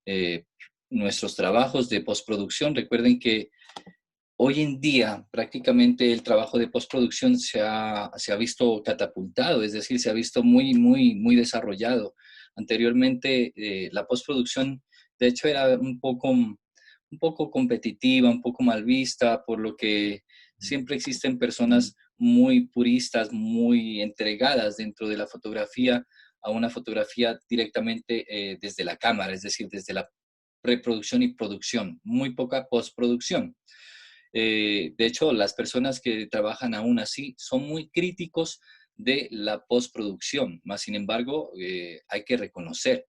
eh, nuestros trabajos de postproducción. Recuerden que hoy en día prácticamente el trabajo de postproducción se ha visto catapultado, es decir, se ha visto muy, muy, muy desarrollado. Anteriormente la postproducción, de hecho, era un poco competitiva, un poco mal vista, por lo que siempre existen personas muy puristas, muy entregadas dentro de la fotografía a una fotografía directamente desde la cámara, es decir, desde la preproducción y producción, muy poca postproducción. De hecho, las personas que trabajan aún así son muy críticos de la postproducción, más sin embargo, hay que reconocer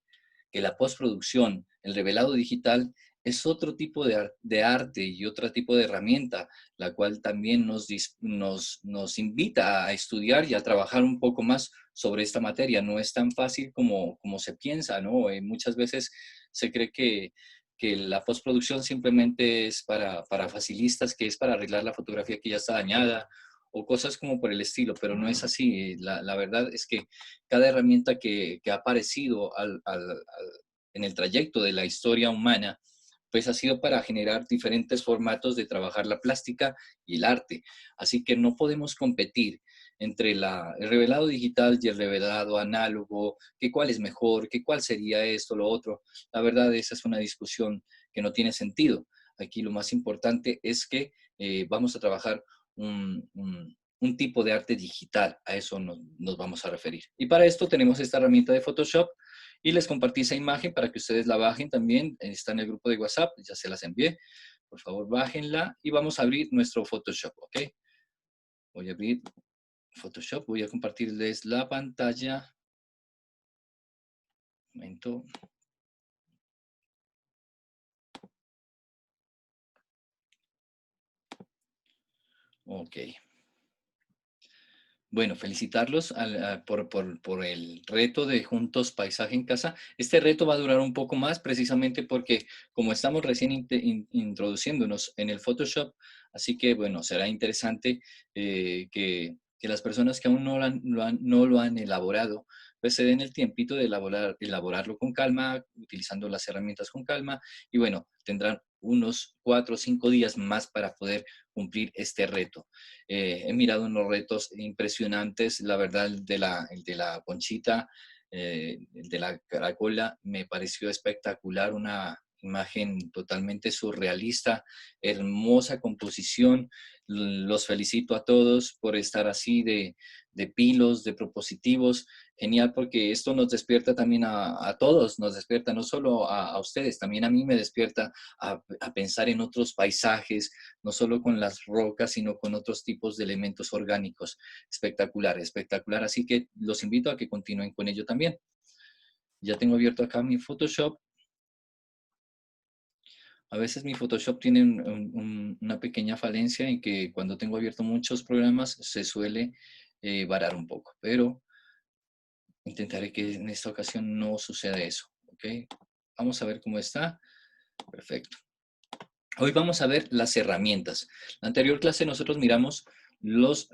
que la postproducción, el revelado digital, es otro tipo de arte y otro tipo de herramienta, la cual también nos invita a estudiar y a trabajar un poco más sobre esta materia. No es tan fácil como se piensa, ¿no? Muchas veces se cree que la postproducción simplemente es para facilistas, que es para arreglar la fotografía que ya está dañada o cosas como por el estilo, pero no es así. La verdad es que cada herramienta que ha aparecido en el trayecto de la historia humana, pues ha sido para generar diferentes formatos de trabajar la plástica y el arte. Así que no podemos competir entre el revelado digital y el revelado análogo, que cuál es mejor, que cuál sería esto, lo otro. La verdad, esa es una discusión que no tiene sentido. Aquí lo más importante es que vamos a trabajar un tipo de arte digital, a eso nos vamos a referir. Y para esto tenemos esta herramienta de Photoshop y les compartí esa imagen para que ustedes la bajen también, está en el grupo de WhatsApp, ya se las envié, por favor bájenla y vamos a abrir nuestro Photoshop, ¿ok? Voy a abrir Photoshop, voy a compartirles la pantalla, un momento, ok. Bueno, felicitarlos por el reto de Juntos Paisaje en Casa. Este reto va a durar un poco más precisamente porque como estamos recién introduciéndonos en el Photoshop, así que bueno, será interesante que las personas que aún no lo han elaborado, pues se den el tiempito de elaborarlo con calma, utilizando las herramientas con calma y bueno, tendrán unos 4 o 5 días más para poder cumplir este reto. He mirado unos retos impresionantes, la verdad, el de la conchita, el de la caracola, me pareció espectacular, una imagen totalmente surrealista, hermosa composición. Los felicito a todos por estar así de pilos, de propositivos. Genial, porque esto nos despierta también a todos, nos despierta no solo a ustedes, también a mí me despierta a pensar en otros paisajes, no solo con las rocas, sino con otros tipos de elementos orgánicos. Espectacular, espectacular. Así que los invito a que continúen con ello también. Ya tengo abierto acá mi Photoshop. A veces mi Photoshop tiene una pequeña falencia en que cuando tengo abierto muchos programas se suele varar un poco, pero intentaré que en esta ocasión no suceda eso. ¿Ok? Vamos a ver cómo está. Perfecto. Hoy vamos a ver las herramientas. En la anterior clase nosotros miramos las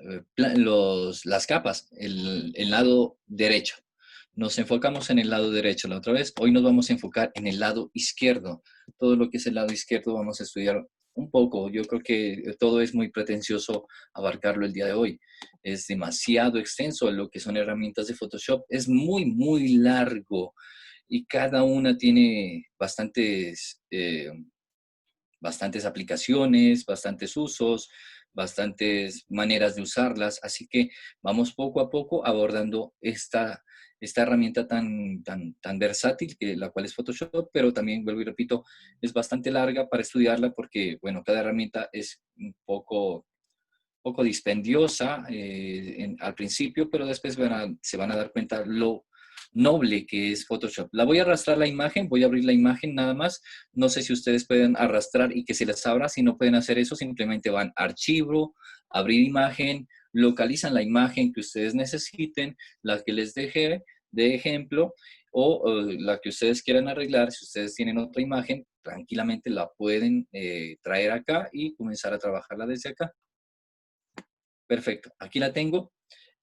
capas, el lado derecho. Nos enfocamos en el lado derecho la otra vez. Hoy nos vamos a enfocar en el lado izquierdo. Todo lo que es el lado izquierdo vamos a estudiar un poco. Yo creo que todo es muy pretencioso abarcarlo el día de hoy. Es demasiado extenso lo que son herramientas de Photoshop. Es muy, muy largo y cada una tiene bastantes aplicaciones, bastantes usos, bastantes maneras de usarlas. Así que vamos poco a poco abordando esta herramienta tan versátil, la cual es Photoshop, pero también, vuelvo y repito, es bastante larga para estudiarla porque, bueno, cada herramienta es un poco dispendiosa al principio, pero después se van a dar cuenta lo noble que es Photoshop. La voy a arrastrar la imagen, voy a abrir la imagen nada más. No sé si ustedes pueden arrastrar y que se les abra. Si no pueden hacer eso, simplemente van a archivo, abrir imagen, localizan la imagen que ustedes necesiten, la que les deje de ejemplo o la que ustedes quieran arreglar. Si ustedes tienen otra imagen, tranquilamente la pueden traer acá y comenzar a trabajarla desde acá. Perfecto, aquí la tengo.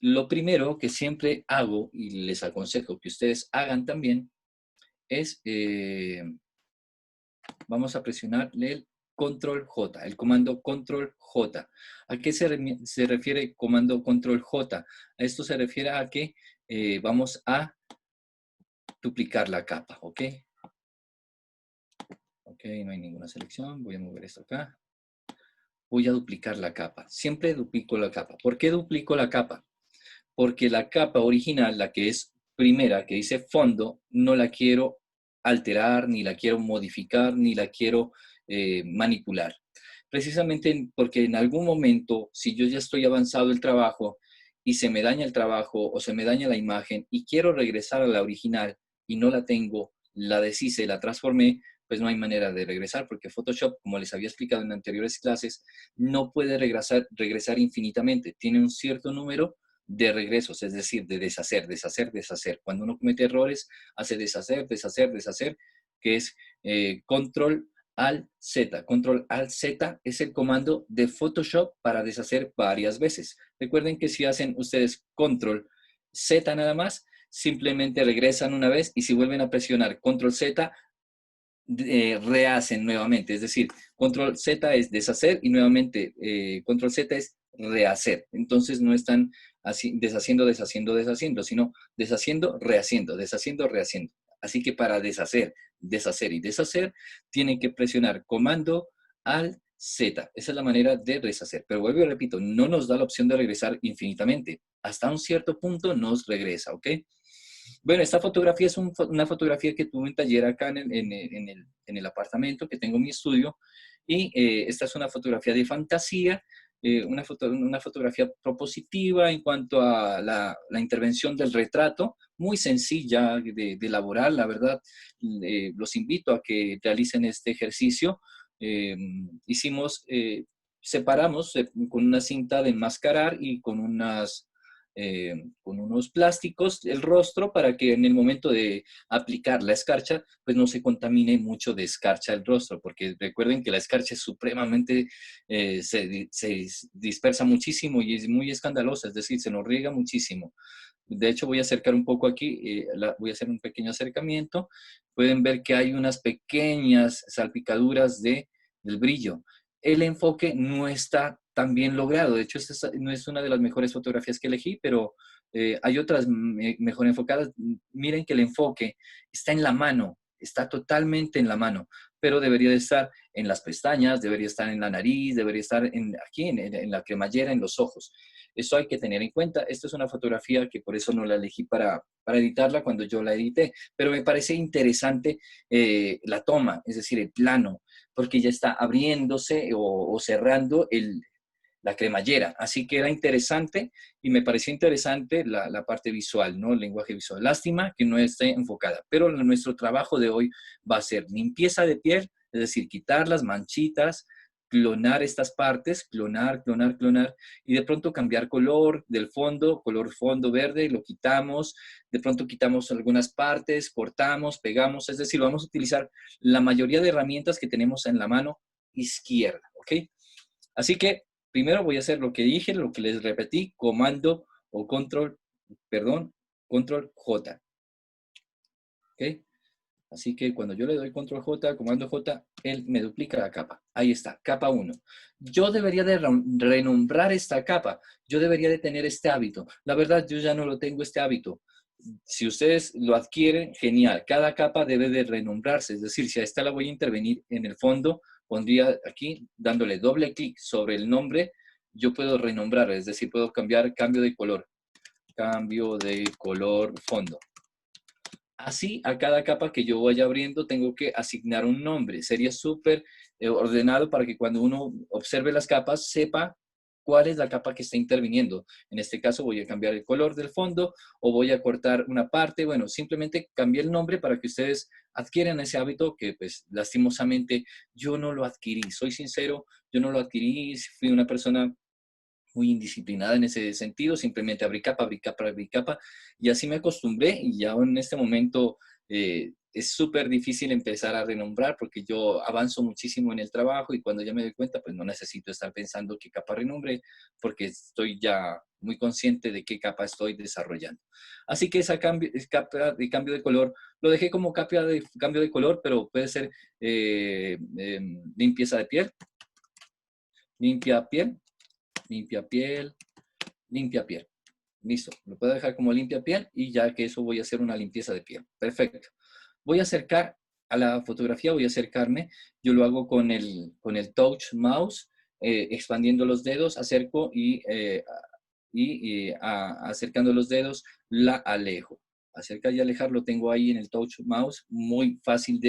Lo primero que siempre hago y les aconsejo que ustedes hagan también es vamos a presionar el control J, el comando control J. ¿A qué se refiere comando control J? A esto se refiere a que vamos a duplicar la capa, ¿ok? Ok, no hay ninguna selección. Voy a mover esto acá. Voy a duplicar la capa. Siempre duplico la capa. ¿Por qué duplico la capa? Porque la capa original, la que es primera, que dice fondo, no la quiero alterar, ni la quiero modificar, ni la quiero manipular. Precisamente porque en algún momento, si yo ya estoy avanzado el trabajo y se me daña el trabajo o se me daña la imagen y quiero regresar a la original y no la tengo, la deshice, la transformé, pues no hay manera de regresar porque Photoshop, como les había explicado en anteriores clases, no puede regresar infinitamente. Tiene un cierto número de regresos, es decir, de deshacer, deshacer, deshacer. Cuando uno comete errores, hace deshacer, deshacer, deshacer, que es control Alt Z. Control Alt Z es el comando de Photoshop para deshacer varias veces. Recuerden que si hacen ustedes Control Z nada más, simplemente regresan una vez y si vuelven a presionar Control Z, rehacen nuevamente. Es decir, Control Z es deshacer y nuevamente Control Z es rehacer. Entonces no están así, deshaciendo, deshaciendo, deshaciendo, sino deshaciendo, rehaciendo, deshaciendo, rehaciendo. Así que para deshacer, deshacer y deshacer, tienen que presionar comando al Z. Esa es la manera de deshacer. Pero vuelvo y repito, no nos da la opción de regresar infinitamente. Hasta un cierto punto nos regresa, ¿ok? Bueno, esta fotografía es una fotografía que tuve en taller acá en el apartamento que tengo en mi estudio. Y esta es una fotografía de fantasía, una fotografía propositiva en cuanto a la intervención del retrato, muy sencilla de elaborar, la verdad. Los invito a que realicen este ejercicio. Separamos con una cinta de enmascarar y con unos plásticos el rostro para que en el momento de aplicar la escarcha, pues no se contamine mucho de escarcha el rostro, porque recuerden que la escarcha es supremamente, se dispersa muchísimo y es muy escandalosa, es decir, se nos riega muchísimo. De hecho, voy a acercar un poco aquí, voy a hacer un pequeño acercamiento. Pueden ver que hay unas pequeñas salpicaduras del brillo. El enfoque no está tan bien logrado. De hecho, esta no es una de las mejores fotografías que elegí, pero hay otras mejor enfocadas. Miren que el enfoque está en la mano, está totalmente en la mano, pero debería de estar en las pestañas, debería estar en la nariz, debería estar aquí en la cremallera, en los ojos. Eso hay que tener en cuenta. Esta es una fotografía que por eso no la elegí para editarla cuando yo la edité, pero me parece interesante la toma, es decir, el plano, porque ya está abriéndose o cerrando la cremallera. Así que era interesante y me pareció interesante la parte visual, ¿no? El lenguaje visual. Lástima que no esté enfocada, pero nuestro trabajo de hoy va a ser limpieza de piel, es decir, quitar las manchitas, clonar estas partes, clonar, clonar, clonar, y de pronto cambiar color del fondo, color fondo verde, lo quitamos, de pronto quitamos algunas partes, cortamos, pegamos, es decir, vamos a utilizar la mayoría de herramientas que tenemos en la mano izquierda, ¿ok? Así que primero voy a hacer lo que dije, lo que les repetí, comando o control, perdón, control J, ¿ok? Así que cuando yo le doy control J, comando J, él me duplica la capa. Ahí está, capa 1. Yo debería de renombrar esta capa. Yo debería de tener este hábito. La verdad, yo ya no lo tengo este hábito. Si ustedes lo adquieren, genial. Cada capa debe de renombrarse. Es decir, si a esta la voy a intervenir en el fondo, pondría aquí, dándole doble clic sobre el nombre, yo puedo renombrar. Es decir, puedo cambiar cambio de color. Cambio de color fondo. Así, a cada capa que yo vaya abriendo, tengo que asignar un nombre. Sería súper ordenado para que cuando uno observe las capas, sepa cuál es la capa que está interviniendo. En este caso, voy a cambiar el color del fondo o voy a cortar una parte. Bueno, simplemente cambié el nombre para que ustedes adquieran ese hábito que, pues, lastimosamente, yo no lo adquirí. Soy sincero, yo no lo adquirí. Fui una persona muy indisciplinada en ese sentido, simplemente abrí capa, abrí capa, abrí capa, y así me acostumbré, y ya en este momento es súper difícil empezar a renombrar porque yo avanzo muchísimo en el trabajo y cuando ya me doy cuenta, pues no necesito estar pensando qué capa renombre porque estoy ya muy consciente de qué capa estoy desarrollando. Así que esa capa de cambio de color lo dejé como capa de cambio de color, pero puede ser limpieza de piel, limpia piel, limpia piel, limpia piel. Listo, lo puedo dejar como limpia piel y ya que eso voy a hacer una limpieza de piel. Perfecto. Voy a acercar a la fotografía, voy a acercarme. Yo lo hago con el touch mouse, expandiendo los dedos, acerco acercando los dedos, la alejo. Acercar y alejar lo tengo ahí en el touch mouse, muy fácil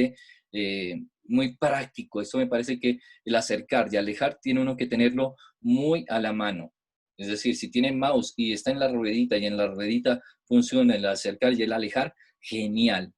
muy práctico. Esto me parece que el acercar y alejar tiene uno que tenerlo muy a la mano. Es decir, si tiene mouse y está en la ruedita y en la ruedita funciona el acercar y el alejar, genial.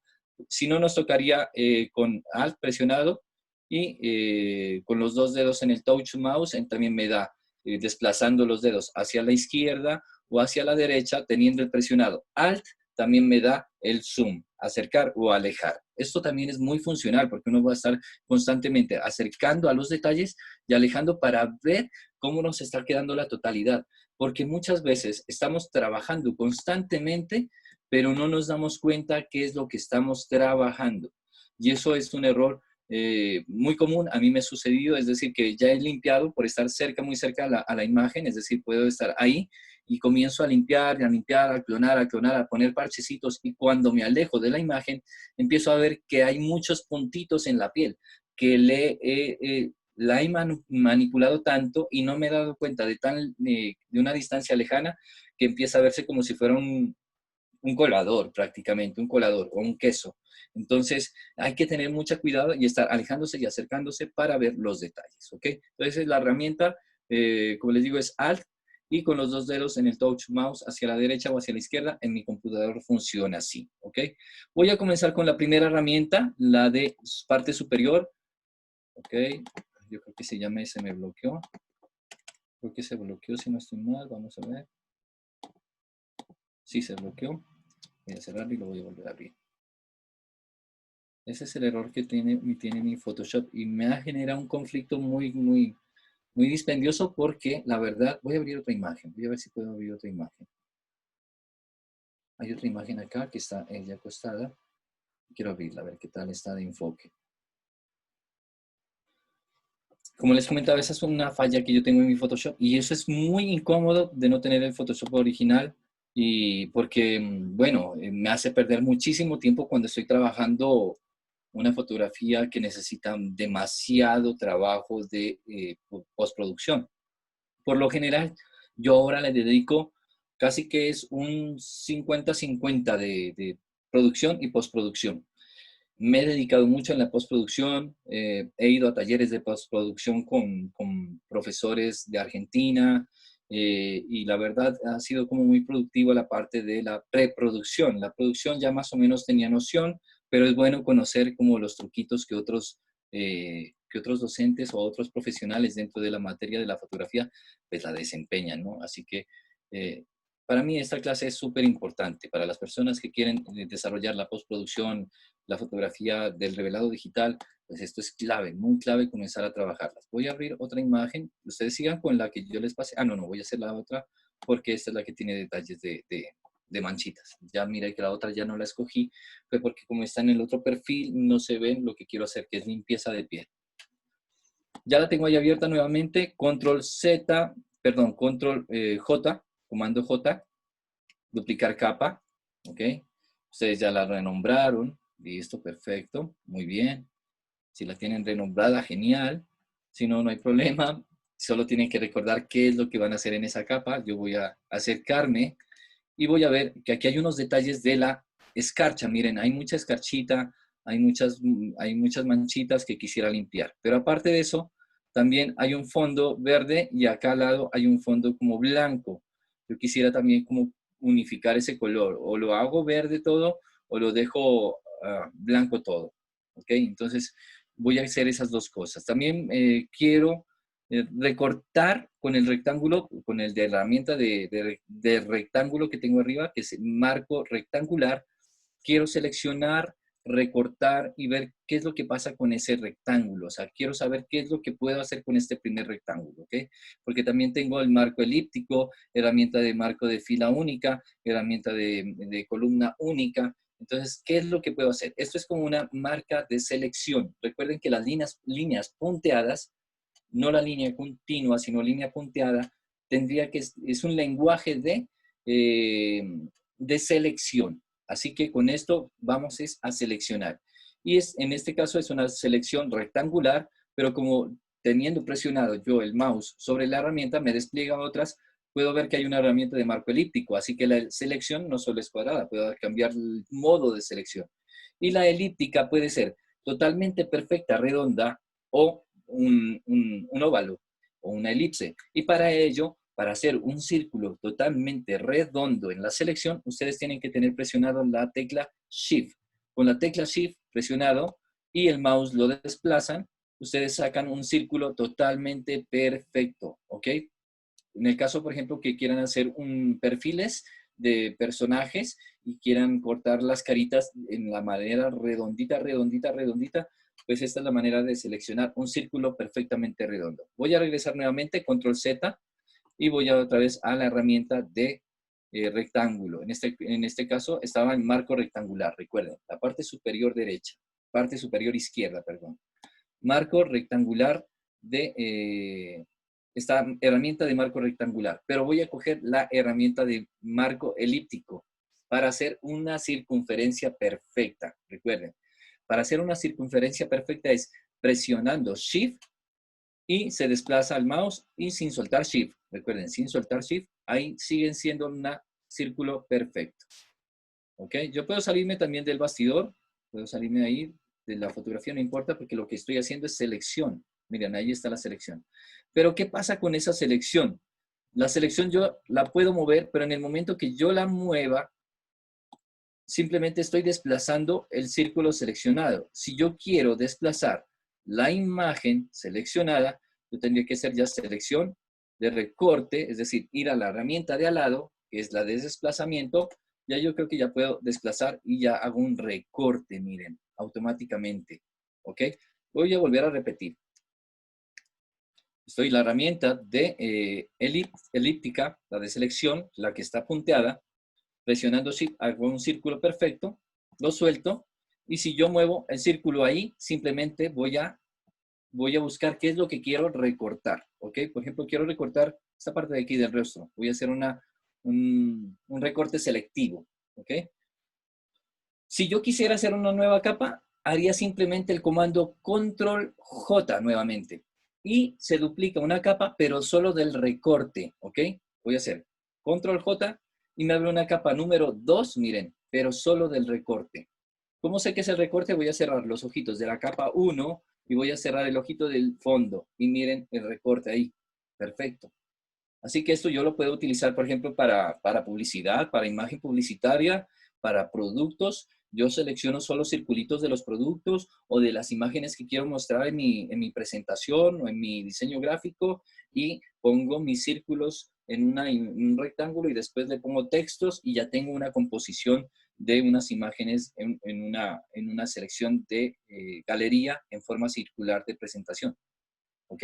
Si no, nos tocaría con Alt presionado y con los dos dedos en el touch mouse, también me da desplazando los dedos hacia la izquierda o hacia la derecha, teniendo el presionado Alt, también me da el zoom, acercar o alejar. Esto también es muy funcional porque uno va a estar constantemente acercando a los detalles y alejando para ver cómo nos está quedando la totalidad. Porque muchas veces estamos trabajando constantemente, pero no nos damos cuenta qué es lo que estamos trabajando. Y eso es un error muy común, a mí me ha sucedido, es decir, que ya he limpiado por estar cerca, muy cerca a la imagen, es decir, puedo estar ahí y comienzo a limpiar, a clonar, a poner parchecitos y cuando me alejo de la imagen, empiezo a ver que hay muchos puntitos en la piel que la he manipulado tanto y no me he dado cuenta de una distancia lejana que empieza a verse como si fuera un colador prácticamente, un colador o un queso. Entonces hay que tener mucho cuidado y estar alejándose y acercándose para ver los detalles, ¿ok? Entonces la herramienta, como les digo, es Alt y con los dos dedos en el touch mouse hacia la derecha o hacia la izquierda, en mi computador funciona así, ¿ok? Voy a comenzar con la primera herramienta, la de parte superior, ¿ok? Yo creo que se me bloqueó. Creo que se bloqueó si no estoy mal, vamos a ver. Sí, se bloqueó. Voy a cerrarlo y lo voy a volver a abrir. Ese es el error que tiene mi Photoshop y me ha generado un conflicto muy dispendioso porque la verdad, voy a abrir otra imagen, voy a ver si puedo abrir otra imagen. Hay otra imagen acá que está ella acostada. Quiero abrirla, a ver qué tal está de enfoque. Como les comentaba, esa es una falla que yo tengo en mi Photoshop y eso es muy incómodo de no tener el Photoshop original y porque, bueno, me hace perder muchísimo tiempo cuando estoy trabajando una fotografía que necesita demasiado trabajo de postproducción. Por lo general, yo ahora le dedico casi que es un 50-50 de producción y postproducción. Me he dedicado mucho en la postproducción, he ido a talleres de postproducción con profesores de Argentina y la verdad ha sido como muy productivo la parte de la preproducción. La producción ya más o menos tenía noción, pero es bueno conocer como los truquitos que otros docentes o otros profesionales dentro de la materia de la fotografía pues la desempeñan, ¿no? Así que para mí esta clase es súper importante para las personas que quieren desarrollar la postproducción, la fotografía del revelado digital, pues esto es clave, muy clave comenzar a trabajarlas. Voy a abrir otra imagen, ustedes sigan con la que yo les pasé. Ah, no, voy a hacer la otra porque esta es la que tiene detalles de manchitas. Ya mira que la otra ya no la escogí, fue porque como está en el otro perfil, no se ve lo que quiero hacer, que es limpieza de piel. Ya la tengo ahí abierta nuevamente, control J, comando J, duplicar capa, ¿ok? Ustedes ya la renombraron, listo, perfecto, muy bien. Si la tienen renombrada, genial. Si no, no hay problema. Solo tienen que recordar qué es lo que van a hacer en esa capa. Yo voy a acercarme y voy a ver que aquí hay unos detalles de la escarcha. Miren, hay mucha escarchita, hay muchas manchitas que quisiera limpiar. Pero aparte de eso, también hay un fondo verde y acá al lado hay un fondo como blanco. Yo quisiera también como unificar ese color. O lo hago verde todo o lo dejo blanco todo. ¿Ok? Entonces voy a hacer esas dos cosas. También quiero recortar con el rectángulo, con el de la herramienta de rectángulo que tengo arriba, que es marco rectangular. Quiero seleccionar recortar y ver qué es lo que pasa con ese rectángulo. O sea, quiero saber qué es lo que puedo hacer con este primer rectángulo, ¿ok? Porque también tengo el marco elíptico, herramienta de marco de fila única, herramienta de columna única. Entonces, ¿qué es lo que puedo hacer? Esto es como una marca de selección. Recuerden que las líneas punteadas, no la línea continua, sino línea punteada, tendría que, es un lenguaje eh, de selección. Así que con esto vamos a seleccionar. Y en este caso es una selección rectangular, pero como teniendo presionado yo el mouse sobre la herramienta, me despliega otras, puedo ver que hay una herramienta de marco elíptico, así que la selección no solo es cuadrada, puedo cambiar el modo de selección. Y la elíptica puede ser totalmente perfecta, redonda, o un óvalo o una elipse. Y para ello, para hacer un círculo totalmente redondo en la selección, ustedes tienen que tener presionado la tecla Shift. Con la tecla Shift presionado y el mouse lo desplazan, ustedes sacan un círculo totalmente perfecto, ¿ok? En el caso, por ejemplo, que quieran hacer un perfiles de personajes y quieran cortar las caritas en la manera redondita, redondita, redondita, pues esta es la manera de seleccionar un círculo perfectamente redondo. Voy a regresar nuevamente, control Z, y voy a otra vez a la herramienta de rectángulo. En este caso estaba en marco rectangular, recuerden, la parte superior derecha, parte superior izquierda, perdón. Marco rectangular de esta herramienta de marco rectangular, pero voy a coger la herramienta de marco elíptico para hacer una circunferencia perfecta. Recuerden, para hacer una circunferencia perfecta es presionando Shift y se desplaza el mouse y sin soltar Shift. Recuerden, sin soltar Shift, ahí siguen siendo un círculo perfecto. ¿Ok? Yo puedo salirme también del bastidor, puedo salirme ahí de la fotografía, no importa, porque lo que estoy haciendo es selección. Miren, ahí está la selección. Pero, ¿qué pasa con esa selección? La selección yo la puedo mover, pero en el momento que yo la mueva, simplemente estoy desplazando el círculo seleccionado. Si yo quiero desplazar la imagen seleccionada, yo tendría que hacer ya selección de recorte, es decir, ir a la herramienta de al lado, que es la de desplazamiento. Ya yo creo que ya puedo desplazar y ya hago un recorte, miren, automáticamente. ¿Ok? Voy a volver a repetir. Estoy en la herramienta de elíptica, la de selección, la que está punteada. Presionando Shift hago un círculo perfecto, lo suelto, y si yo muevo el círculo ahí, simplemente voy a buscar qué es lo que quiero recortar, ¿ok? Por ejemplo, quiero recortar esta parte de aquí del rostro. Voy a hacer un recorte selectivo, ¿ok? Si yo quisiera hacer una nueva capa, haría simplemente el comando Control J nuevamente. Y se duplica una capa, pero solo del recorte, ¿ok? Voy a hacer Control J y me abre una capa número 2, miren, pero solo del recorte. ¿Cómo sé que es el recorte? Voy a cerrar los ojitos de la capa 1 y voy a cerrar el ojito del fondo. Y miren el recorte ahí. Perfecto. Así que esto yo lo puedo utilizar, por ejemplo, para publicidad, para imagen publicitaria, para productos. Yo selecciono solo circulitos de los productos o de las imágenes que quiero mostrar en mi presentación o en mi diseño gráfico y pongo mis círculos en un rectángulo y después le pongo textos y ya tengo una composición de unas imágenes en una selección de galería en forma circular de presentación. ¿Ok?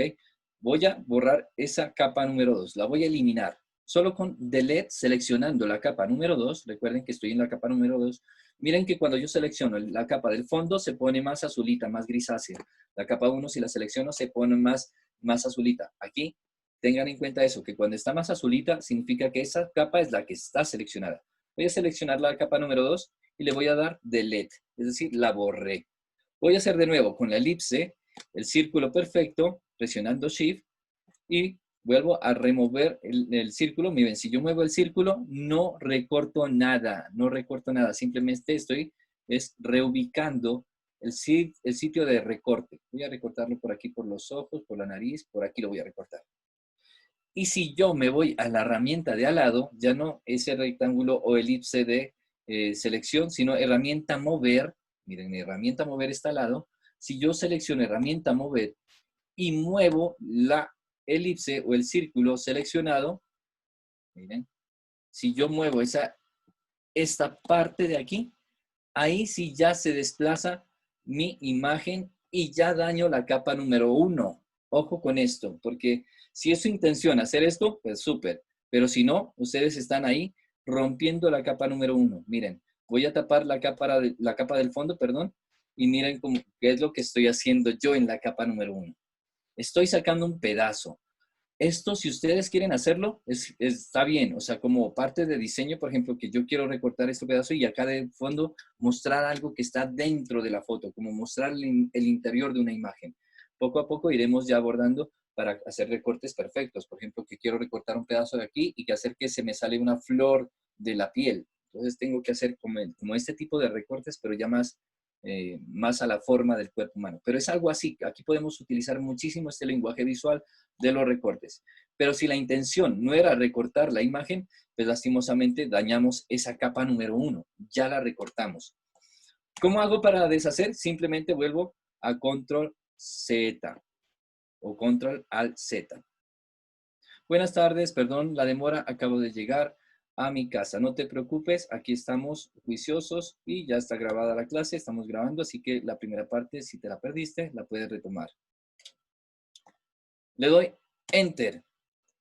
Voy a borrar esa capa número 2, la voy a eliminar. Solo con Delete, seleccionando la capa número 2, recuerden que estoy en la capa número 2, miren que cuando yo selecciono la capa del fondo se pone más azulita, más grisácea. La capa 1, si la selecciono, se pone más azulita. Aquí, tengan en cuenta eso, que cuando está más azulita, significa que esa capa es la que está seleccionada. Voy a seleccionar la capa número 2 y le voy a dar Delete, es decir, la borré. Voy a hacer de nuevo con la elipse, el círculo perfecto, presionando Shift, y vuelvo a remover el círculo. Miren, si yo muevo el círculo, no recorto nada, no recorto nada. Simplemente estoy reubicando el sitio de recorte. Voy a recortarlo por aquí, por los ojos, por la nariz, por aquí lo voy a recortar. Y si yo me voy a la herramienta de al lado, ya no ese rectángulo o elipse de selección, sino herramienta mover. Miren, herramienta mover está al lado. Si yo selecciono herramienta mover y muevo la elipse o el círculo seleccionado, miren, si yo muevo esta parte de aquí, ahí sí ya se desplaza mi imagen y ya daño la capa número 1. Ojo con esto, porque si es su intención hacer esto, pues súper. Pero si no, ustedes están ahí rompiendo la capa número 1. Miren, voy a tapar la capa del fondo, perdón, y miren qué es lo que estoy haciendo yo en la capa número 1. Estoy sacando un pedazo. Esto, si ustedes quieren hacerlo, está bien. O sea, como parte de diseño, por ejemplo, que yo quiero recortar este pedazo y acá de fondo mostrar algo que está dentro de la foto, como mostrar el interior de una imagen. Poco a poco iremos ya abordando para hacer recortes perfectos. Por ejemplo, que quiero recortar un pedazo de aquí y que hacer que se me sale una flor de la piel. Entonces tengo que hacer como este tipo de recortes, pero ya más a la forma del cuerpo humano. Pero es algo así. Aquí podemos utilizar muchísimo este lenguaje visual de los recortes. Pero si la intención no era recortar la imagen, pues lastimosamente dañamos esa capa número 1. Ya la recortamos. ¿Cómo hago para deshacer? Simplemente vuelvo a Control Z o Control Alt Z. Buenas tardes, perdón la demora, acabo de llegar a mi casa. No te preocupes, aquí estamos juiciosos y ya está grabada la clase, estamos grabando, así que la primera parte, si te la perdiste, la puedes retomar. Le doy Enter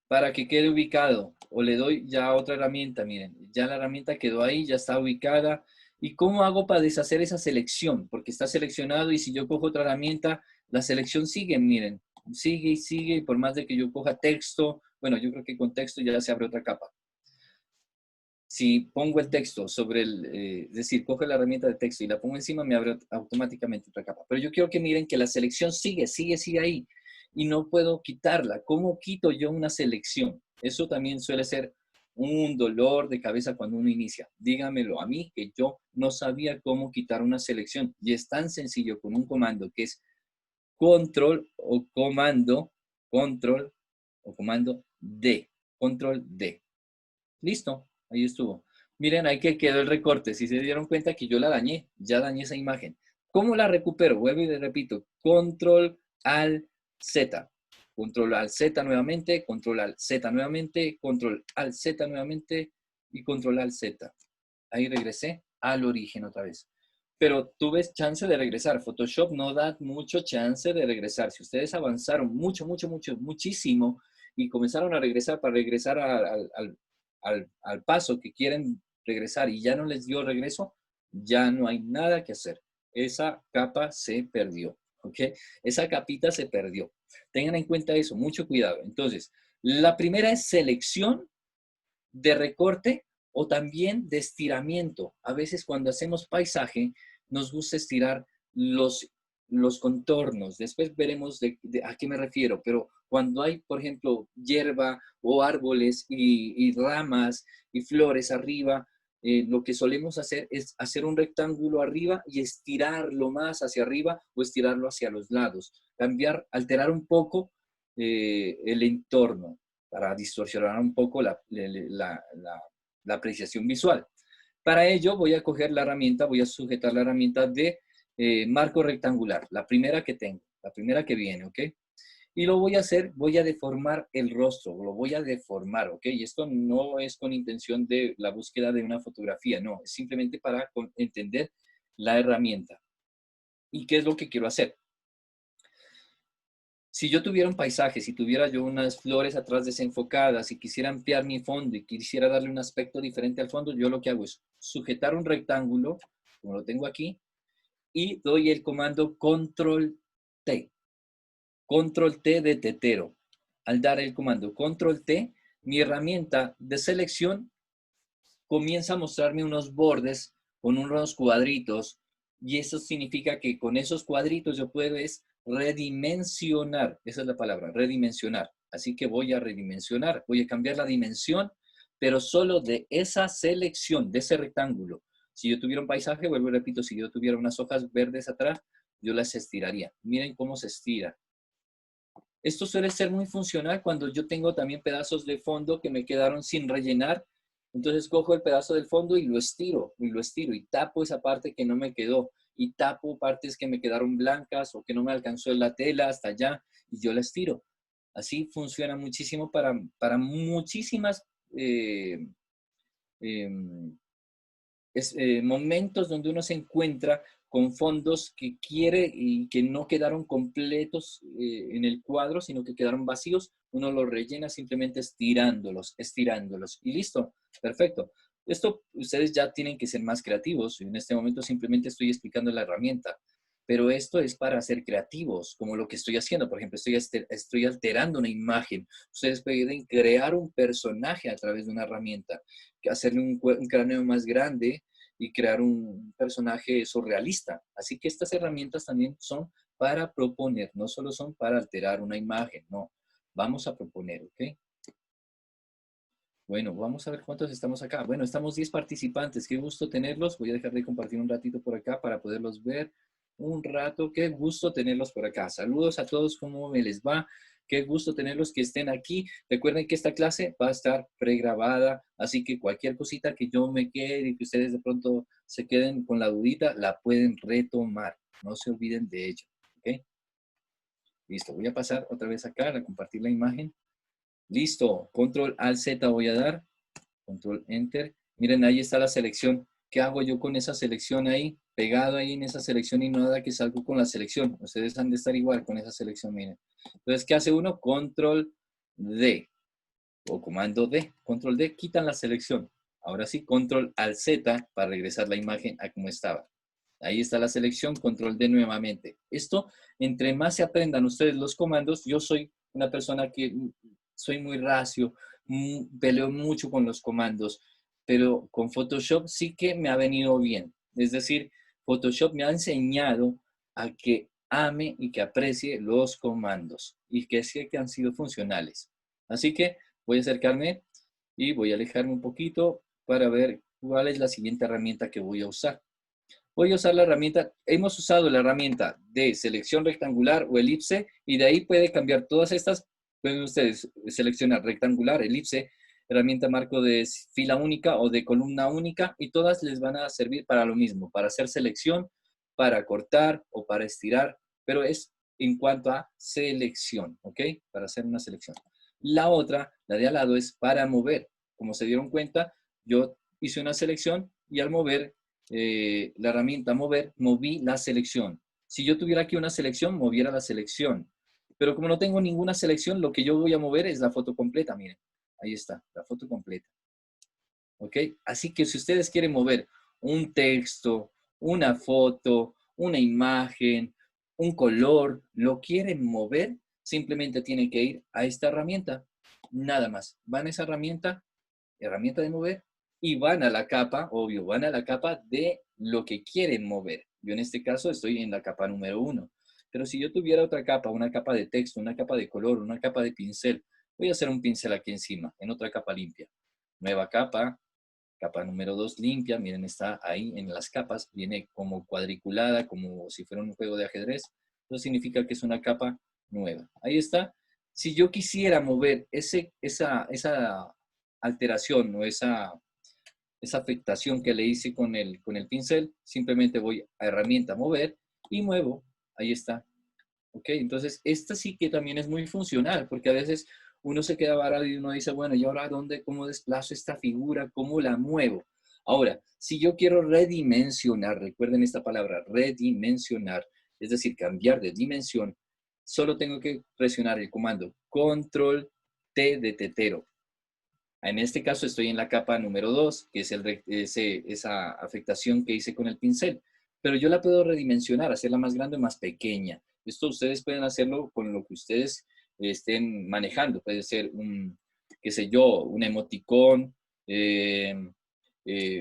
para que quede ubicado o le doy ya otra herramienta, miren, ya la herramienta quedó ahí, ya está ubicada. ¿Y cómo hago para deshacer esa selección? Porque está seleccionado y si yo cojo otra herramienta, la selección sigue, miren, sigue y sigue y por más de que yo coja texto, bueno, yo creo que con texto ya se abre otra capa. Si pongo el texto sobre es decir, cojo la herramienta de texto y la pongo encima, me abre automáticamente otra capa. Pero yo quiero que miren que la selección sigue ahí y no puedo quitarla. ¿Cómo quito yo una selección? Eso también suele ser un dolor de cabeza cuando uno inicia. Dígamelo a mí, que yo no sabía cómo quitar una selección. Y es tan sencillo con un comando que es control o comando D. Control D. Listo, ahí estuvo. Miren, ahí que quedó el recorte. Si se dieron cuenta que yo la dañé, ya dañé esa imagen. ¿Cómo la recupero? Vuelvo y le repito. Control Alt Z. Control Alt Z nuevamente, Control Alt Z nuevamente, Control Alt Z nuevamente y Control Alt Z. Ahí regresé al origen otra vez. Pero tuve chance de regresar. Photoshop no da mucho chance de regresar. Si ustedes avanzaron muchísimo y comenzaron a regresar para regresar al paso que quieren regresar y ya no les dio regreso, ya no hay nada que hacer. Esa capa se perdió, ¿ok? Esa capita se perdió. Tengan en cuenta eso, mucho cuidado. Entonces, la primera es selección de recorte o también de estiramiento. A veces cuando hacemos paisaje, nos gusta estirar los contornos. Después veremos a qué me refiero, pero cuando hay, por ejemplo, hierba o árboles y ramas y flores arriba, lo que solemos hacer es hacer un rectángulo arriba y estirarlo más hacia arriba o estirarlo hacia los lados. Cambiar, alterar un poco el entorno para distorsionar un poco la apreciación visual. Para ello voy a coger la herramienta, voy a sujetar la herramienta de marco rectangular, la primera que tengo, la primera que viene, ¿ok? Y lo voy a hacer, voy a deformar el rostro, lo voy a deformar, ¿ok? Y esto no es con intención de la búsqueda de una fotografía, no, es simplemente para entender la herramienta. ¿Y qué es lo que quiero hacer? Si yo tuviera un paisaje, si tuviera yo unas flores atrás desenfocadas y quisiera ampliar mi fondo y quisiera darle un aspecto diferente al fondo, yo lo que hago es sujetar un rectángulo, como lo tengo aquí, y doy el comando Control T. Control T de tetero. Al dar el comando Control T, mi herramienta de selección comienza a mostrarme unos bordes con unos cuadritos y eso significa que con esos cuadritos yo puedo redimensionar, esa es la palabra, redimensionar. Así que voy a redimensionar, voy a cambiar la dimensión, pero solo de esa selección, de ese rectángulo. Si yo tuviera un paisaje, vuelvo y repito, si yo tuviera unas hojas verdes atrás, yo las estiraría. Miren cómo se estira. Esto suele ser muy funcional cuando yo tengo también pedazos de fondo que me quedaron sin rellenar. Entonces cojo el pedazo del fondo y lo estiro, y tapo esa parte que no me quedó, y tapo partes que me quedaron blancas o que no me alcanzó la tela hasta allá, y yo la estiro. Así funciona muchísimo para muchísimas eh, eh, momentos donde uno se encuentra con fondos que quiere y que no quedaron completos en el cuadro, sino que quedaron vacíos, uno los rellena simplemente estirándolos, estirándolos y listo, perfecto. Esto ustedes ya tienen que ser más creativos. En este momento simplemente estoy explicando la herramienta, pero esto es para ser creativos, como lo que estoy haciendo. Por ejemplo, estoy alterando una imagen. Ustedes pueden crear un personaje a través de una herramienta, hacerle un cráneo más grande y crear un personaje surrealista. Así que estas herramientas también son para proponer, no solo son para alterar una imagen, no. Vamos a proponer, ¿ok? Bueno, vamos a ver cuántos estamos acá. Bueno, estamos 10 participantes. Qué gusto tenerlos. Voy a dejar de compartir un ratito por acá para poderlos ver un rato. Qué gusto tenerlos por acá. Saludos a todos. ¿Cómo me les va? Qué gusto tenerlos que estén aquí. Recuerden que esta clase va a estar pregrabada, así que cualquier cosita que yo me quede y que ustedes de pronto se queden con la dudita, la pueden retomar. No se olviden de ello. ¿Ok? Listo. Voy a pasar otra vez acá a compartir la imagen. Listo. Control Alt Z voy a dar. Control Enter. Miren, ahí está la selección. ¿Qué hago yo con esa selección ahí? Pegado ahí en esa selección y nada que salgo con la selección. Ustedes han de estar igual con esa selección, miren. Entonces, ¿qué hace uno? Control D o comando D. Control D, quitan la selección. Ahora sí, Control Alt Z para regresar la imagen a como estaba. Ahí está la selección, Control D nuevamente. Esto, entre más se aprendan ustedes los comandos, yo soy una persona que soy muy racio, peleo mucho con los comandos, pero con Photoshop sí que me ha venido bien. Es decir, Photoshop me ha enseñado a que ame y que aprecie los comandos y que sé que han sido funcionales. Así que voy a acercarme y voy a alejarme un poquito para ver cuál es la siguiente herramienta que voy a usar. Voy a usar la herramienta, hemos usado la herramienta de selección rectangular o elipse y de ahí puede cambiar todas estas. Pueden ustedes seleccionar rectangular, elipse, herramienta marco de fila única o de columna única y todas les van a servir para lo mismo, para hacer selección, para cortar o para estirar, pero es en cuanto a selección, ¿ok? Para hacer una selección. La otra, la de al lado, es para mover. Como se dieron cuenta, yo hice una selección y al mover la herramienta mover, moví la selección. Si yo tuviera aquí una selección, moviera la selección. Pero como no tengo ninguna selección, lo que yo voy a mover es la foto completa, miren. Ahí está, la foto completa. ¿Ok? Así que si ustedes quieren mover un texto, una foto, una imagen, un color, lo quieren mover, simplemente tienen que ir a esta herramienta. Nada más. Van a esa herramienta, herramienta de mover, y van a la capa, obvio, van a la capa de lo que quieren mover. Yo en este caso estoy en la capa número 1. Pero si yo tuviera otra capa, una capa de texto, una capa de color, una capa de pincel, voy a hacer un pincel aquí encima, en otra capa limpia. Nueva capa, capa número 2 limpia, miren, está ahí en las capas, viene como cuadriculada, como si fuera un juego de ajedrez. Eso significa que es una capa nueva. Ahí está. Si yo quisiera mover esa alteración o esa afectación que le hice con el pincel, simplemente voy a herramienta mover y muevo. Ahí está. ¿Ok? Entonces, esta sí que también es muy funcional, porque a veces uno se queda varado y uno dice, bueno, ¿y ahora dónde, cómo desplazo esta figura? ¿Cómo la muevo? Ahora, si yo quiero redimensionar, recuerden esta palabra, redimensionar, es decir, cambiar de dimensión, solo tengo que presionar el comando Control T de tetero. En este caso estoy en la capa número 2, que es esa afectación que hice con el pincel. Pero yo la puedo redimensionar, hacerla más grande o más pequeña. Esto ustedes pueden hacerlo con lo que ustedes estén manejando. Puede ser qué sé yo, un emoticón,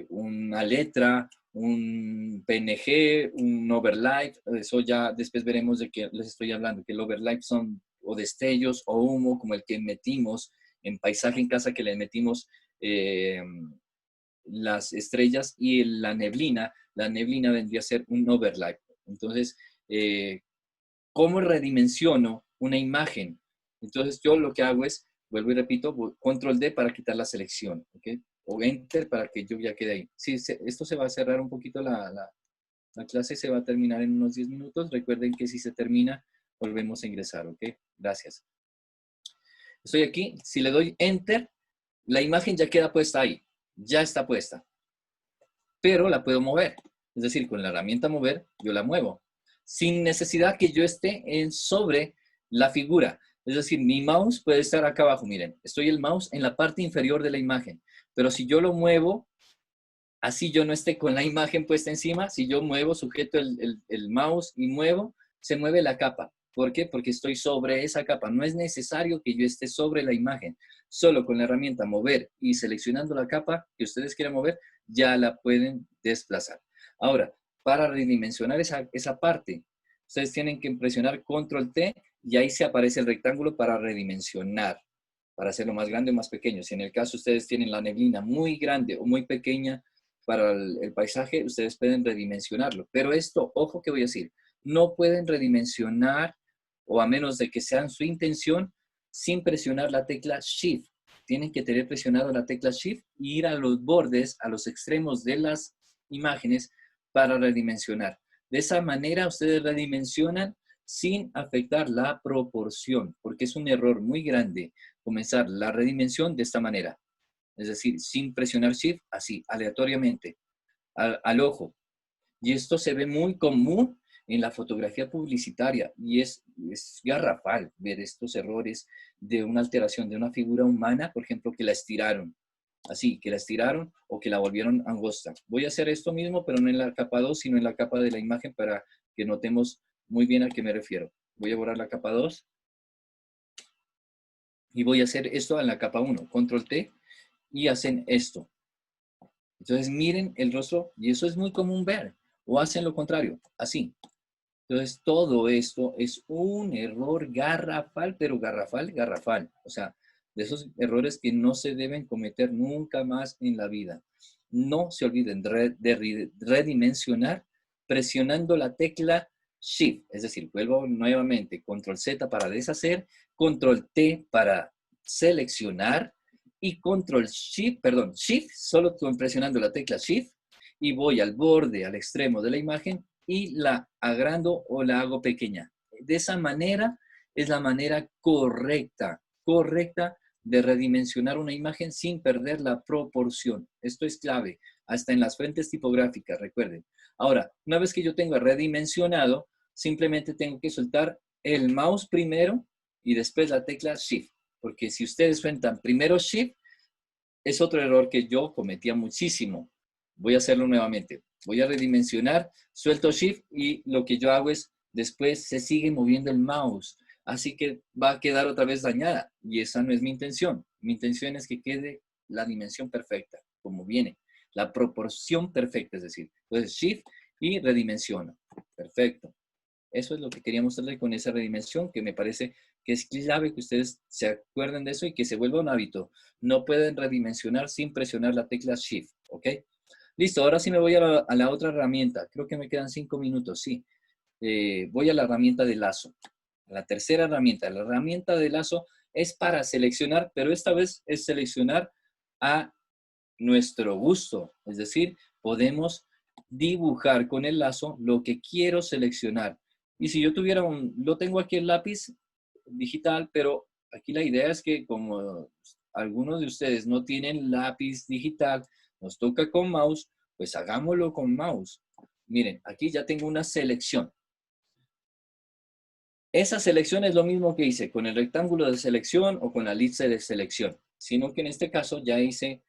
una letra, un PNG, un overlay. Eso ya después veremos de qué les estoy hablando, que el overlay son o destellos o humo, como el que metimos en paisaje en casa, que le metimos las estrellas y la neblina vendría a ser un overlay. Entonces, ¿cómo redimensiono una imagen? Entonces, yo lo que hago es, vuelvo y repito, control D para quitar la selección, ¿ok? O enter para que yo ya quede ahí. Sí, esto se va a cerrar un poquito, la clase se va a terminar en unos 10 minutos. Recuerden que si se termina, volvemos a ingresar, ¿ok? Gracias. Estoy aquí, si le doy enter, la imagen ya queda puesta ahí, ya está puesta. pero la puedo mover. Es decir, con la herramienta mover, yo la muevo, sin necesidad que yo esté sobre la figura. Es decir, mi mouse puede estar acá abajo, miren, estoy el mouse en la parte inferior de la imagen, pero si yo lo muevo, así yo no esté con la imagen puesta encima, si yo muevo, sujeto el mouse y muevo, se mueve la capa. ¿Por qué? Porque estoy sobre esa capa. No es necesario que yo esté sobre la imagen. Solo con la herramienta mover y seleccionando la capa que ustedes quieran mover, ya la pueden desplazar. Ahora, para redimensionar esa parte, ustedes tienen que presionar Control T y ahí se aparece el rectángulo para redimensionar, para hacerlo más grande o más pequeño. Si en el caso ustedes tienen la neblina muy grande o muy pequeña, para el paisaje, ustedes pueden redimensionarlo. Pero esto, ojo que voy a decir, no pueden redimensionar, o a menos de que sean su intención, sin presionar la tecla Shift. Tienen que tener presionado la tecla Shift y ir a los bordes, a los extremos de las imágenes para redimensionar. De esa manera ustedes redimensionan sin afectar la proporción, porque es un error muy grande comenzar la redimensión de esta manera. Es decir, sin presionar Shift, así, aleatoriamente, al ojo. Y esto se ve muy común en la fotografía publicitaria y es garrafal ver estos errores de una alteración de una figura humana, por ejemplo, que la estiraron, así, que la estiraron o que la volvieron angosta. Voy a hacer esto mismo, pero no en la capa 2, sino en la capa de la imagen para que notemos muy bien a qué me refiero. Voy a borrar la capa 2 y voy a hacer esto en la capa 1. Control T y hacen esto. Entonces miren el rostro y eso es muy común ver. O hacen lo contrario, así. Entonces todo esto es un error garrafal, pero garrafal, garrafal. O sea, de esos errores que no se deben cometer nunca más en la vida. No se olviden de redimensionar presionando la tecla Shift. Es decir, vuelvo nuevamente, Control Z para deshacer, Control T para seleccionar y Control Shift, perdón, Shift, solo estoy presionando la tecla Shift y voy al borde, al extremo de la imagen y la agrando o la hago pequeña. De esa manera es la manera correcta de redimensionar una imagen sin perder la proporción. Esto es clave, hasta en las fuentes tipográficas, recuerden. Ahora, una vez que yo tengo redimensionado, simplemente tengo que soltar el mouse primero y después la tecla Shift. Porque si ustedes sueltan primero Shift, es otro error que yo cometía muchísimo. Voy a hacerlo nuevamente. Voy a redimensionar, suelto Shift y lo que yo hago es, después se sigue moviendo el mouse. Así que va a quedar otra vez dañada. Y esa no es mi intención. Mi intención es que quede la dimensión perfecta, como viene. La proporción perfecta, es decir. Entonces, Shift y redimensiono. Perfecto. Eso es lo que quería mostrarles con esa redimensión, que me parece que es clave que ustedes se acuerden de eso y que se vuelva un hábito. No pueden redimensionar sin presionar la tecla Shift, ¿ok? Listo, ahora sí me voy a la otra herramienta. Creo que me quedan 5 minutos, sí. Voy a la herramienta de lazo. La tercera herramienta. La herramienta de lazo es para seleccionar, pero esta vez es seleccionar a nuestro gusto. Es decir, podemos dibujar con el lazo lo que quiero seleccionar. Y si yo tuviera lo tengo aquí el lápiz digital, pero aquí la idea es que como algunos de ustedes no tienen lápiz digital, nos toca con mouse, pues hagámoslo con mouse. Miren, aquí ya tengo una selección. Esa selección es lo mismo que hice con el rectángulo de selección o con la lista de selección, sino que en este caso ya hice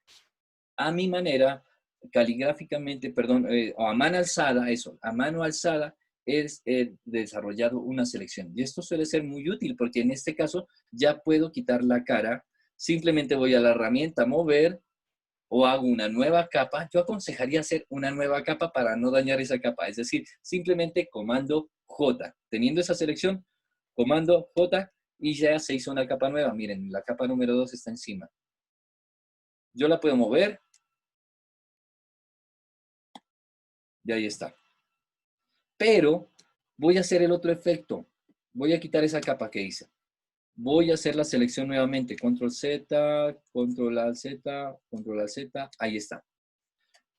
a mi manera, caligráficamente, perdón, o a mano alzada, eso, a mano alzada, es desarrollado una selección. Y esto suele ser muy útil porque en este caso ya puedo quitar la cara, simplemente voy a la herramienta mover o hago una nueva capa. Yo aconsejaría hacer una nueva capa para no dañar esa capa, es decir, simplemente comando J. Teniendo esa selección, comando J y ya se hizo una capa nueva. Miren, la capa número 2 está encima. Yo la puedo mover y ahí está. Pero voy a hacer el otro efecto. Voy a quitar esa capa que hice. Voy a hacer la selección nuevamente. Control Z, Control Alt Z, Control Alt Z. Ahí está.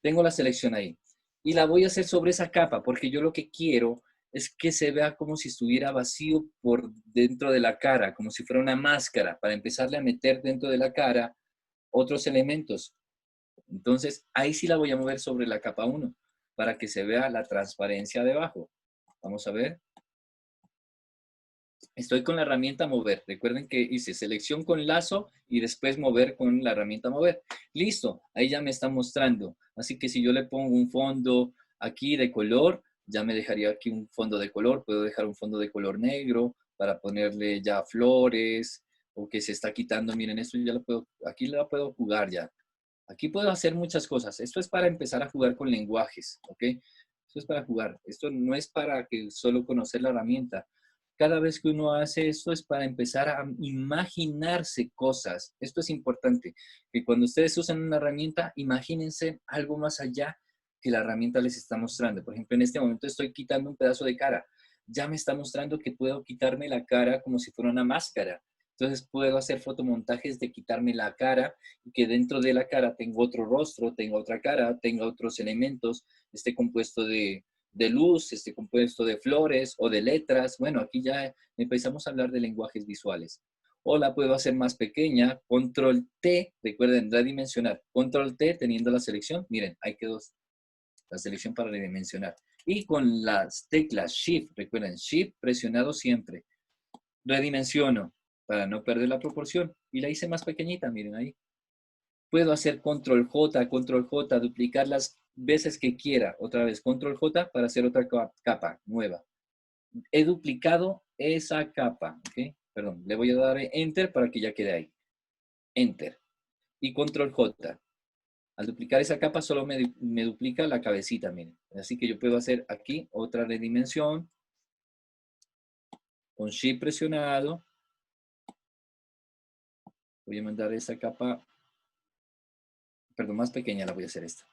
Tengo la selección ahí. Y la voy a hacer sobre esa capa porque yo lo que quiero es que se vea como si estuviera vacío por dentro de la cara, como si fuera una máscara, para empezarle a meter dentro de la cara otros elementos. Entonces, ahí sí la voy a mover sobre la capa 1 para que se vea la transparencia debajo. Vamos a ver. Estoy con la herramienta mover. Recuerden que hice selección con lazo y después mover con la herramienta mover. Listo, ahí ya me está mostrando. Así que si yo le pongo un fondo aquí de color, ya me dejaría aquí un fondo de color. Puedo dejar un fondo de color negro para ponerle ya flores o que se está quitando. Miren, esto ya lo puedo, aquí la puedo jugar ya. Aquí puedo hacer muchas cosas. Esto es para empezar a jugar con lenguajes, ¿ok? Esto es para jugar. Esto no es para que solo conocer la herramienta. Cada vez que uno hace esto es para empezar a imaginarse cosas. Esto es importante, que cuando ustedes usan una herramienta, imagínense algo más allá que la herramienta les está mostrando. Por ejemplo, en este momento estoy quitando un pedazo de cara. Ya me está mostrando que puedo quitarme la cara como si fuera una máscara. Entonces puedo hacer fotomontajes de quitarme la cara y que dentro de la cara tengo otro rostro, tengo otra cara, tengo otros elementos, esté compuesto de luz, esté compuesto de flores o de letras. Bueno, aquí ya empezamos a hablar de lenguajes visuales. O la puedo hacer más pequeña, control T, recuerden redimensionar, control T teniendo la selección, miren, ahí quedó la selección para redimensionar. Y con las teclas Shift, recuerden, Shift presionado siempre, redimensiono para no perder la proporción y la hice más pequeñita, miren ahí. Puedo hacer control J, duplicar las veces que quiera. Otra vez, control J para hacer otra capa nueva. He duplicado esa capa, ¿ok? Perdón, le voy a dar Enter para que ya quede ahí. Enter. Y control J. Al duplicar esa capa solo me duplica la cabecita, miren. Así que yo puedo hacer aquí otra redimensión con Shift presionado. Voy a mandar esa capa, perdón, más pequeña la voy a hacer esta.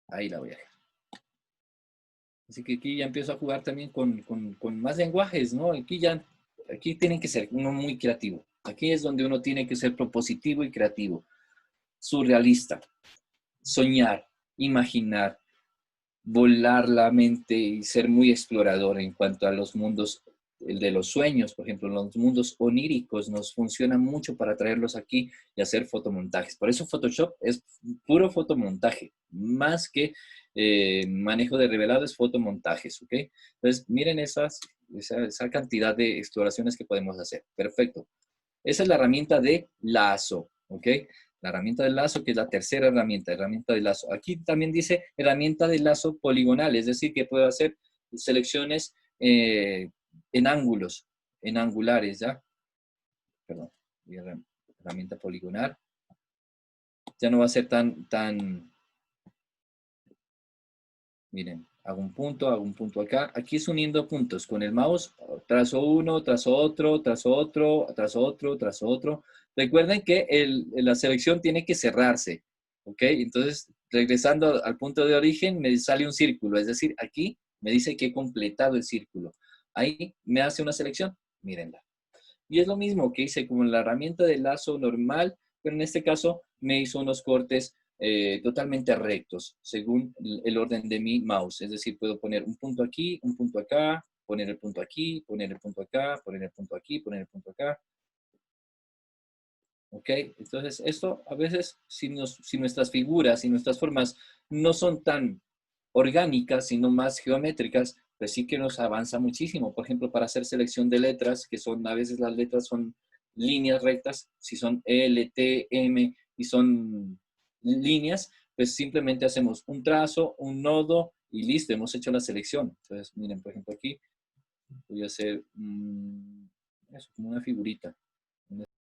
Ahí la voy a dejar. Así que aquí ya empiezo a jugar también con más lenguajes, ¿no? Aquí tiene que ser uno muy creativo. Aquí es donde uno tiene que ser propositivo y creativo, surrealista, soñar, imaginar, volar la mente y ser muy explorador en cuanto a los mundos, el de los sueños, por ejemplo, los mundos oníricos nos funcionan mucho para traerlos aquí y hacer fotomontajes. Por eso Photoshop es puro fotomontaje, más que manejo de revelado es fotomontajes, ¿ok? Entonces, miren esa cantidad de exploraciones que podemos hacer. Perfecto. Esa es la herramienta de lazo, ¿ok? La herramienta de lazo, que es la tercera herramienta de lazo. Aquí también dice herramienta de lazo poligonal, es decir, que puedo hacer selecciones en ángulos, en angulares, ¿ya? Perdón, herramienta poligonal. Ya no va a ser tan, miren, hago un punto acá. Aquí es uniendo puntos con el mouse, trazo uno, trazo otro, trazo otro, trazo otro, trazo otro. Recuerden que la selección tiene que cerrarse, ¿ok? Entonces, regresando al punto de origen, me sale un círculo, es decir, aquí me dice que he completado el círculo. Ahí me hace una selección, mírenla. Y es lo mismo que hice con la herramienta de lazo normal, pero en este caso me hizo unos cortes totalmente rectos, según el orden de mi mouse. Es decir, puedo poner un punto aquí, un punto acá, poner el punto aquí, poner el punto acá, poner el punto aquí, poner el punto acá. ¿Ok? Entonces, esto a veces, si nuestras figuras y nuestras formas no son tan orgánicas, sino más geométricas, pues sí que nos avanza muchísimo. Por ejemplo, para hacer selección de letras, que son, a veces las letras son líneas rectas, si son L, T, M y son líneas, pues simplemente hacemos un trazo, un nodo y listo, hemos hecho la selección. Entonces, miren, por ejemplo, aquí voy a hacer eso, como una figurita.